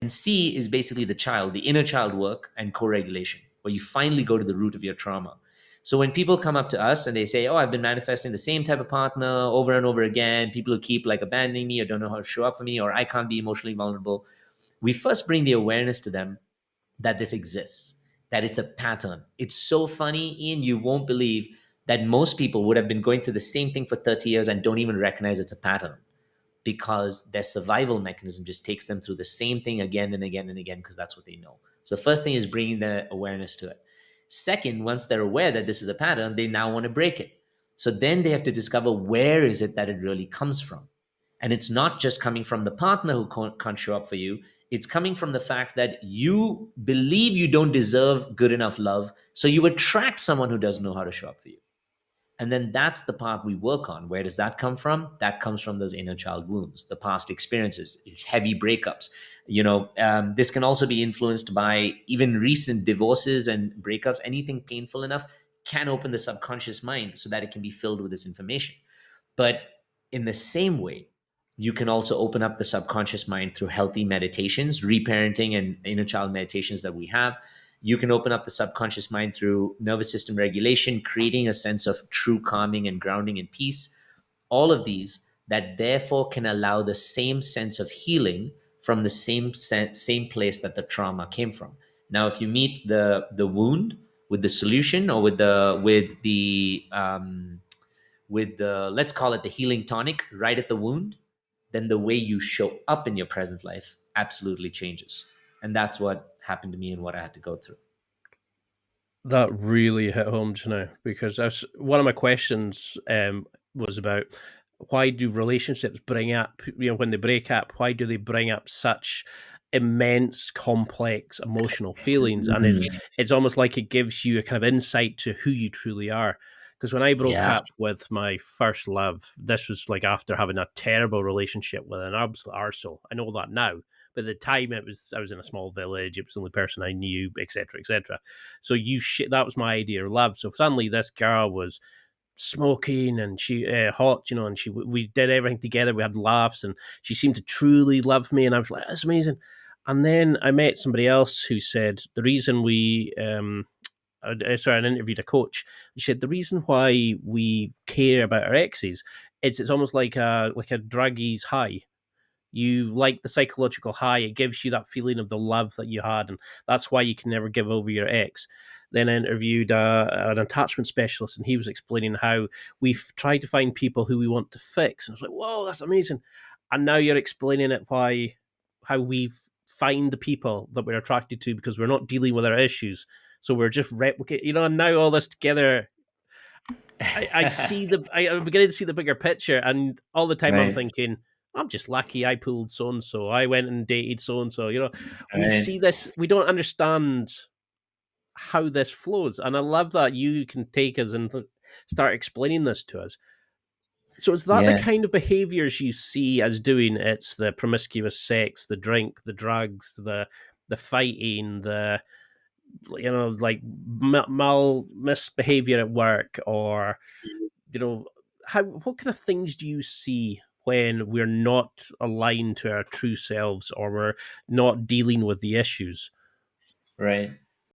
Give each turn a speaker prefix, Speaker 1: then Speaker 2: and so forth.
Speaker 1: And C is basically the child, the inner child work and co-regulation, where you finally go to the root of your trauma. So when people come up to us and they say, "Oh, I've been manifesting the same type of partner over and over again, people who keep like abandoning me or don't know how to show up for me, or I can't be emotionally vulnerable," we first bring the awareness to them that this exists, that it's a pattern. It's so funny, Ian, you won't believe that most people would have been going through the same thing for 30 years and don't even recognize it's a pattern, because their survival mechanism just takes them through the same thing again and again and again, because that's what they know. So the first thing is bringing the awareness to it. Second, once they're aware that this is a pattern, they now want to break it. So then they have to discover where is it that it really comes from. And it's not just coming from the partner who can't show up for you. It's coming from the fact that you believe you don't deserve good enough love. So you attract someone who doesn't know how to show up for you. And then that's the part we work on. Where does that come from? That comes from those inner child wounds, the past experiences, heavy breakups. This can also be influenced by even recent divorces and breakups. Anything painful enough can open the subconscious mind so that it can be filled with this information. But in the same way, you can also open up the subconscious mind through healthy meditations, reparenting and inner child meditations that we have. You can open up the subconscious mind through nervous system regulation, creating a sense of true calming and grounding and peace. All of these that therefore can allow the same sense of healing from the same place that the trauma came from. Now, if you meet the wound with the solution, or with the let's call it the healing tonic right at the wound, then the way you show up in your present life absolutely changes. And that's what happened to me and what I had to go through.
Speaker 2: That really hit home just now, because that's one of my questions. Was about, why do relationships bring up, when they break up, why do they bring up such immense, complex emotional feelings? And it's almost like it gives you a kind of insight to who you truly are. Because when I broke
Speaker 1: Yeah.
Speaker 2: up with my first love, this was like after having a terrible relationship with an absolute arsehole. I know that now, but at the time I was in a small village. It was the only person I knew, etc., etc. So that was my idea of love. So suddenly this girl was smoking and she hot, and we did everything together. We had laughs, and she seemed to truly love me, and I was like, that's amazing. And then I met somebody else who said the reason we I interviewed a coach. She said the reason why we care about our exes is it's almost like a druggies high. You like the psychological high. It gives you that feeling of the love that you had, and that's why you can never give over your ex. Then I interviewed an attachment specialist, and he was explaining how we've tried to find people who we want to fix. And I was like, whoa, that's amazing. And now you're explaining it, how we find the people that we're attracted to, because we're not dealing with our issues. So we're just replicating, and now all this together, I'm beginning to see the bigger picture, and all the time I'm
Speaker 1: Right.
Speaker 2: thinking, I'm just lucky I pulled so and so. I went and dated so and so. We
Speaker 1: Right.
Speaker 2: see this, we don't understand how this flows, and I love that you can take us and start explaining this to us. So is that the
Speaker 1: Yeah.
Speaker 2: kind of behaviors you see as doing? It's the promiscuous sex, the drink, the drugs, the fighting, the like misbehavior at work, or you know what kind of things do you see when we're not aligned to our true selves, or we're not dealing with the issues?
Speaker 1: Right.